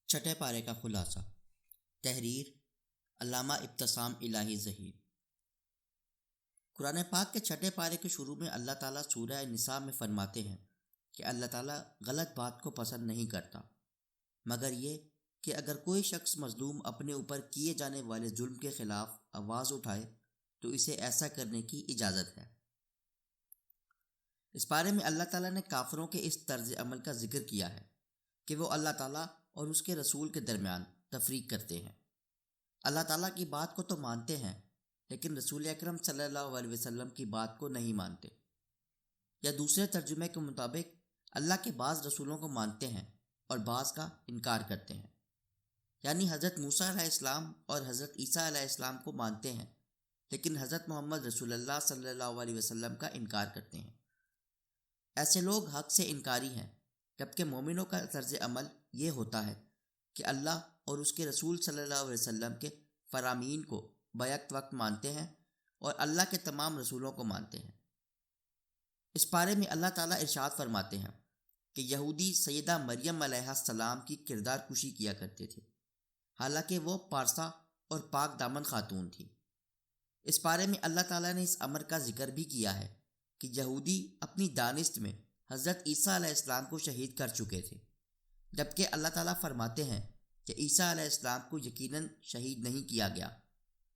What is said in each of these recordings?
چھٹے پارے کا خلاصہ۔ تحریر علامہ ابتسام الہی ظہیر۔ قرآن پاک کے چھٹے پارے کے شروع میں اللہ تعالیٰ سورہ نساء میں فرماتے ہیں کہ اللہ تعالیٰ غلط بات کو پسند نہیں کرتا، مگر یہ کہ اگر کوئی شخص مظلوم اپنے اوپر کیے جانے والے ظلم کے خلاف آواز اٹھائے تو اسے ایسا کرنے کی اجازت ہے۔ اس پارے میں اللہ تعالیٰ نے کافروں کے اس طرز عمل کا ذکر کیا ہے کہ وہ اللہ تعالیٰ اور اس کے رسول کے درمیان تفریق کرتے ہیں۔ اللہ تعالیٰ کی بات کو تو مانتے ہیں لیکن رسول اکرم صلی اللہ علیہ وسلم کی بات کو نہیں مانتے، یا دوسرے ترجمے کے مطابق اللہ کے بعض رسولوں کو مانتے ہیں اور بعض کا انکار کرتے ہیں، یعنی حضرت موسیٰ علیہ السلام اور حضرت عیسیٰ علیہ السلام کو مانتے ہیں لیکن حضرت محمد رسول اللہ صلی اللہ علیہ وسلم کا انکار کرتے ہیں۔ ایسے لوگ حق سے انکاری ہیں، جبکہ مومنوں کا طرز عمل یہ ہوتا ہے کہ اللہ اور اس کے رسول صلی اللہ علیہ وسلم کے فرامین کو بیک وقت مانتے ہیں اور اللہ کے تمام رسولوں کو مانتے ہیں۔ اس پارے میں اللہ تعالیٰ ارشاد فرماتے ہیں کہ یہودی سیدہ مریم علیہ السلام کی کردار کشی کیا کرتے تھے، حالانکہ وہ پارسا اور پاک دامن خاتون تھی۔ اس پارے میں اللہ تعالیٰ نے اس امر کا ذکر بھی کیا ہے کہ یہودی اپنی دانست میں حضرت عیسیٰ علیہ السلام کو شہید کر چکے تھے، جبکہ اللہ تعالیٰ فرماتے ہیں کہ عیسیٰ علیہ السلام کو یقیناً شہید نہیں کیا گیا،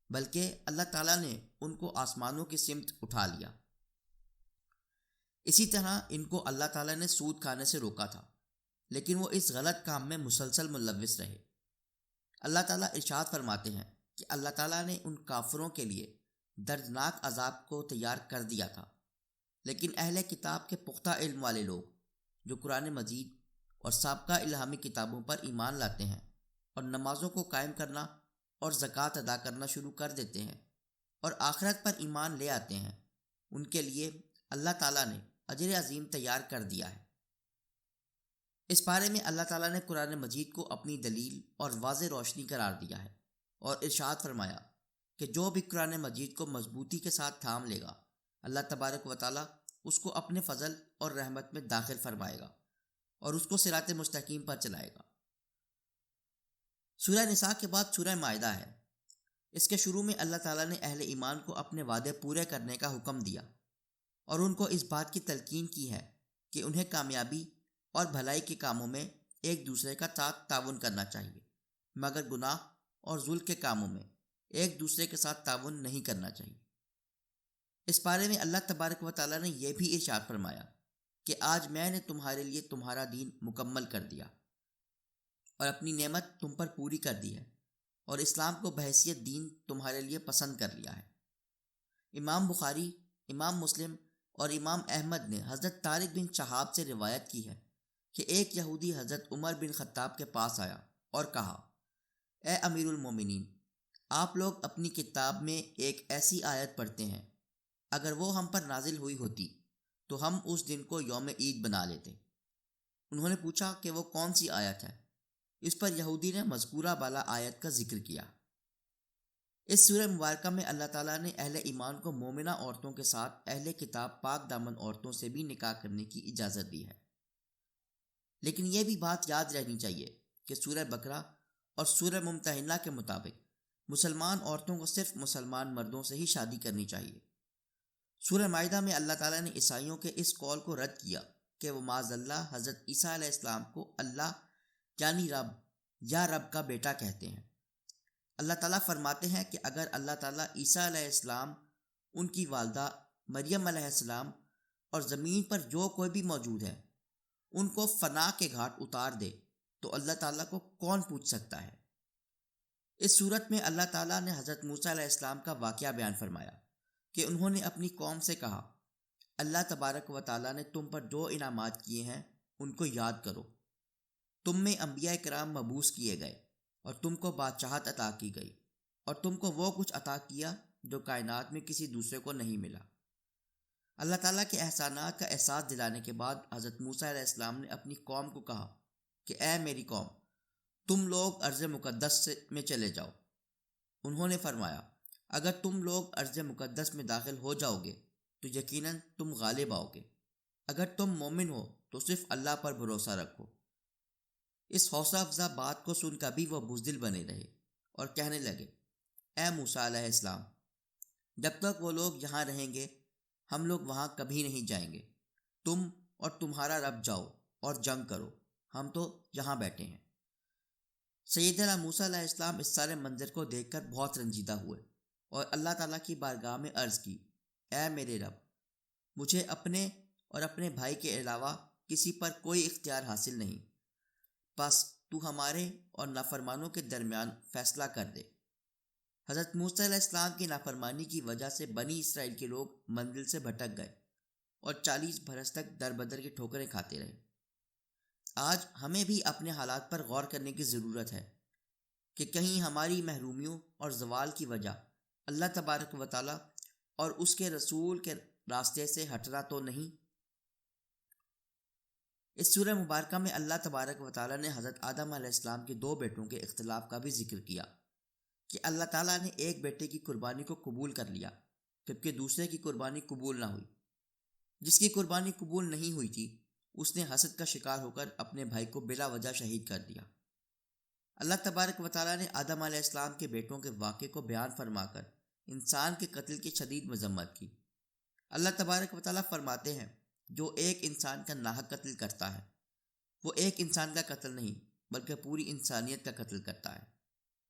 بلکہ اللہ تعالیٰ نے ان کو آسمانوں کی سمت اٹھا لیا۔ اسی طرح ان کو اللہ تعالیٰ نے سود کھانے سے روکا تھا، لیکن وہ اس غلط کام میں مسلسل ملوث رہے۔ اللہ تعالیٰ ارشاد فرماتے ہیں کہ اللہ تعالیٰ نے ان کافروں کے لیے دردناک عذاب کو تیار کر دیا تھا، لیکن اہل کتاب کے پختہ علم والے لوگ جو قرآن مجید اور سابقہ الہامی کتابوں پر ایمان لاتے ہیں اور نمازوں کو قائم کرنا اور زکوٰۃ ادا کرنا شروع کر دیتے ہیں اور آخرت پر ایمان لے آتے ہیں، ان کے لیے اللہ تعالیٰ نے اجر عظیم تیار کر دیا ہے۔ اس بارے میں اللہ تعالیٰ نے قرآن مجید کو اپنی دلیل اور واضح روشنی قرار دیا ہے اور ارشاد فرمایا کہ جو بھی قرآن مجید کو مضبوطی کے ساتھ تھام لے گا، اللہ تبارک و تعالیٰ اس کو اپنے فضل اور رحمت میں داخل فرمائے گا اور اس کو صراط مستقیم پر چلائے گا۔ سورہ نساء کے بعد سورہ مائدہ ہے۔ اس کے شروع میں اللہ تعالیٰ نے اہل ایمان کو اپنے وعدے پورے کرنے کا حکم دیا اور ان کو اس بات کی تلقین کی ہے کہ انہیں کامیابی اور بھلائی کے کاموں میں ایک دوسرے کا ساتھ تعاون کرنا چاہیے، مگر گناہ اور ظلم کے کاموں میں ایک دوسرے کے ساتھ تعاون نہیں کرنا چاہیے۔ اس بارے میں اللہ تبارک و تعالیٰ نے یہ بھی ارشاد فرمایا کہ آج میں نے تمہارے لیے تمہارا دین مکمل کر دیا اور اپنی نعمت تم پر پوری کر دی ہے اور اسلام کو بحیثیت دین تمہارے لیے پسند کر لیا ہے۔ امام بخاری، امام مسلم اور امام احمد نے حضرت طارق بن شہاب سے روایت کی ہے کہ ایک یہودی حضرت عمر بن خطاب کے پاس آیا اور کہا، اے امیر المومنین، آپ لوگ اپنی کتاب میں ایک ایسی آیت پڑھتے ہیں، اگر وہ ہم پر نازل ہوئی ہوتی تو ہم اس دن کو یوم عید بنا لیتے۔ انہوں نے پوچھا کہ وہ کون سی آیت ہے؟ اس پر یہودی نے مذکورہ بالا آیت کا ذکر کیا۔ اس سورہ مبارکہ میں اللہ تعالیٰ نے اہل ایمان کو مومنہ عورتوں کے ساتھ اہل کتاب پاک دامن عورتوں سے بھی نکاح کرنے کی اجازت دی ہے، لیکن یہ بھی بات یاد رہنی چاہیے کہ سورہ بقرہ اور سورہ ممتحنہ کے مطابق مسلمان عورتوں کو صرف مسلمان مردوں سے ہی شادی کرنی چاہیے۔ سورہ مائدہ میں اللہ تعالیٰ نے عیسائیوں کے اس قول کو رد کیا کہ وہ معاذ اللہ حضرت عیسیٰ علیہ السلام کو اللہ یعنی رب یا رب کا بیٹا کہتے ہیں۔ اللہ تعالیٰ فرماتے ہیں کہ اگر اللہ تعالیٰ عیسیٰ علیہ السلام، ان کی والدہ مریم علیہ السلام اور زمین پر جو کوئی بھی موجود ہے ان کو فنا کے گھاٹ اتار دے تو اللہ تعالیٰ کو کون پوچھ سکتا ہے؟ اس صورت میں اللہ تعالیٰ نے حضرت موسیٰ علیہ السلام کا واقعہ بیان فرمایا کہ انہوں نے اپنی قوم سے کہا، اللہ تبارک و تعالیٰ نے تم پر جو انعامات کیے ہیں ان کو یاد کرو۔ تم میں انبیاء کرام مبعوث کیے گئے اور تم کو بادشاہت عطا کی گئی اور تم کو وہ کچھ عطا کیا جو کائنات میں کسی دوسرے کو نہیں ملا۔ اللہ تعالیٰ کے احسانات کا احساس دلانے کے بعد حضرت موسیٰ علیہ السلام نے اپنی قوم کو کہا کہ اے میری قوم، تم لوگ ارض مقدس میں چلے جاؤ۔ انہوں نے فرمایا، اگر تم لوگ ارض مقدس میں داخل ہو جاؤ گے تو یقیناً تم غالب آؤ گے۔ اگر تم مومن ہو تو صرف اللہ پر بھروسہ رکھو۔ اس حوصلہ افزا بات کو سن کر بھی وہ بزدل بنے رہے اور کہنے لگے، اے موسیٰ علیہ السلام، جب تک وہ لوگ یہاں رہیں گے ہم لوگ وہاں کبھی نہیں جائیں گے۔ تم اور تمہارا رب جاؤ اور جنگ کرو، ہم تو یہاں بیٹھے ہیں۔ سیدنا موسیٰ علیہ السلام اس سارے منظر کو دیکھ کر بہت رنجیدہ ہوئے اور اللہ تعالیٰ کی بارگاہ میں عرض کی، اے میرے رب، مجھے اپنے اور اپنے بھائی کے علاوہ کسی پر کوئی اختیار حاصل نہیں، بس تو ہمارے اور نافرمانوں کے درمیان فیصلہ کر دے۔ حضرت موسیٰ علیہ السلام کی نافرمانی کی وجہ سے بنی اسرائیل کے لوگ منزل سے بھٹک گئے اور 40 برس تک در بدر کی ٹھوکریں کھاتے رہے۔ آج ہمیں بھی اپنے حالات پر غور کرنے کی ضرورت ہے کہ کہیں ہماری محرومیوں اور زوال کی وجہ اللہ تبارک و تعالیٰ اور اس کے رسول کے راستے سے ہٹنا تو نہیں۔ اس سورہ مبارکہ میں اللہ تبارک و تعالیٰ نے حضرت آدم علیہ السلام کے 2 بیٹوں کے اختلاف کا بھی ذکر کیا کہ اللہ تعالیٰ نے ایک بیٹے کی قربانی کو قبول کر لیا جبکہ دوسرے کی قربانی قبول نہ ہوئی۔ جس کی قربانی قبول نہیں ہوئی تھی اس نے حسد کا شکار ہو کر اپنے بھائی کو بلا وجہ شہید کر دیا۔ اللہ تبارک و تعالیٰ نے آدم علیہ السلام کے بیٹوں کے واقعے کو بیان فرما کر انسان کے قتل کی شدید مذمت کی۔ اللہ تبارک و تعالیٰ فرماتے ہیں، جو ایک انسان کا ناحق قتل کرتا ہے وہ ایک انسان کا قتل نہیں بلکہ پوری انسانیت کا قتل کرتا ہے،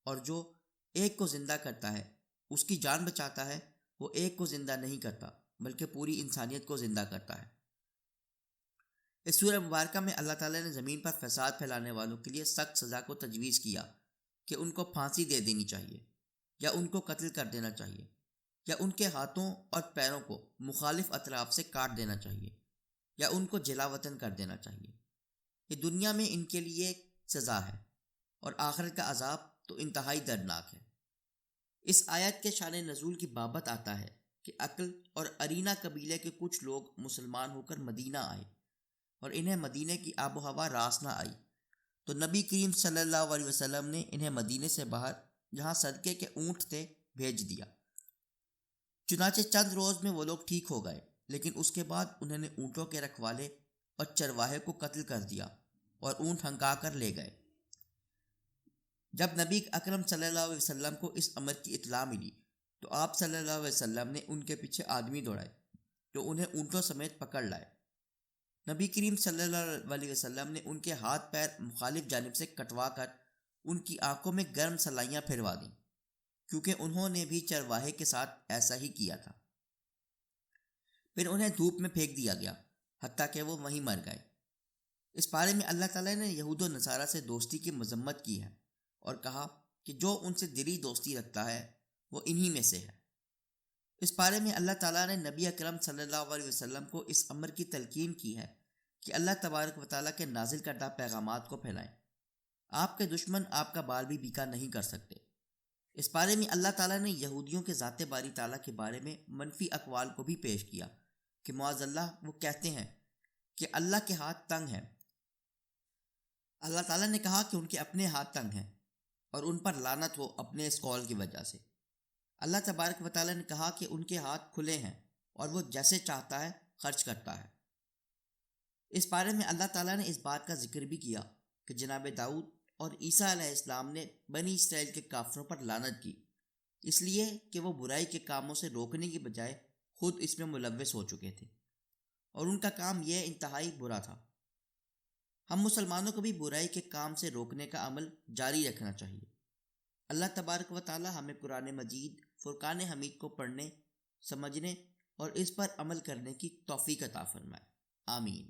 اور جو ایک کو زندہ کرتا ہے اس کی جان بچاتا ہے وہ ایک کو زندہ نہیں کرتا بلکہ پوری انسانیت کو زندہ کرتا ہے۔ اس سورہ مبارکہ میں اللہ تعالیٰ نے زمین پر فساد پھیلانے والوں کے لیے سخت سزا کو تجویز کیا کہ ان کو پھانسی دے دینی چاہیے، یا ان کو قتل کر دینا چاہیے، یا ان کے ہاتھوں اور پیروں کو مخالف اطراف سے کاٹ دینا چاہیے، یا ان کو جلا وطن کر دینا چاہیے۔ یہ دنیا میں ان کے لیے سزا ہے اور آخرت کا عذاب تو انتہائی دردناک ہے۔ اس آیت کے شان نزول کی بابت آتا ہے کہ عقل اور ارینہ قبیلے کے کچھ لوگ مسلمان ہو کر مدینہ آئے اور انہیں مدینے کی آب و ہوا راس نہ آئی، تو نبی کریم صلی اللہ علیہ وسلم نے انہیں مدینے سے باہر جہاں صدقے کے اونٹ تھے بھیج دیا۔ چنانچہ چند روز میں وہ لوگ ٹھیک ہو گئے، لیکن اس کے بعد انہوں نے اونٹوں کے رکھوالے اور چرواہے کو قتل کر دیا اور اونٹ ہنکا کر لے گئے۔ جب نبی اکرم صلی اللہ علیہ وسلم کو اس امر کی اطلاع ملی تو آپ صلی اللہ علیہ وسلم نے ان کے پیچھے آدمی دوڑائے جو انہیں اونٹوں سمیت پکڑ لائے۔ نبی کریم صلی اللہ علیہ وسلم نے ان کے ہاتھ پیر مخالف جانب سے کٹوا کر ان کی آنکھوں میں گرم سلائیاں پھروا دیں، کیونکہ انہوں نے بھی چرواہے کے ساتھ ایسا ہی کیا تھا۔ پھر انہیں دھوپ میں پھینک دیا گیا حتیٰ کہ وہ وہیں مر گئے۔ اس بارے میں اللہ تعالیٰ نے یہود و نصارہ سے دوستی کی مذمت کی ہے اور کہا کہ جو ان سے دلی دوستی رکھتا ہے وہ انہی میں سے ہے۔ اس بارے میں اللہ تعالیٰ نے نبی اکرم صلی اللہ علیہ وسلم کو اس امر کی تلقین کی ہے کہ اللہ تبارک و تعالیٰ کے نازل کردہ پیغامات کو پھیلائیں۔ آپ کے دشمن آپ کا بال بھی بیکا نہیں کر سکتے۔ اس بارے میں اللہ تعالیٰ نے یہودیوں کے ذات باری تعالیٰ کے بارے میں منفی اقوال کو بھی پیش کیا کہ معاذ اللہ وہ کہتے ہیں کہ اللہ کے ہاتھ تنگ ہیں۔ اللہ تعالیٰ نے کہا کہ ان کے اپنے ہاتھ تنگ ہیں اور ان پر لعنت ہو اپنے اس قول کی وجہ سے۔ اللہ تبارک و تعالیٰ نے کہا کہ ان کے ہاتھ کھلے ہیں اور وہ جیسے چاہتا ہے خرچ کرتا ہے۔ اس بارے میں اللہ تعالیٰ نے اس بات کا ذکر بھی کیا کہ جناب داؤد اور عیسیٰ علیہ السلام نے بنی اسرائیل کے کافروں پر لعنت کی، اس لیے کہ وہ برائی کے کاموں سے روکنے کی بجائے خود اس میں ملوث ہو چکے تھے، اور ان کا کام یہ انتہائی برا تھا۔ ہم مسلمانوں کو بھی برائی کے کام سے روکنے کا عمل جاری رکھنا چاہیے۔ اللہ تبارک و تعالی ہمیں قرآن مجید فرقان حمید کو پڑھنے، سمجھنے اور اس پر عمل کرنے کی توفیق عطا فرمائے۔ آمین۔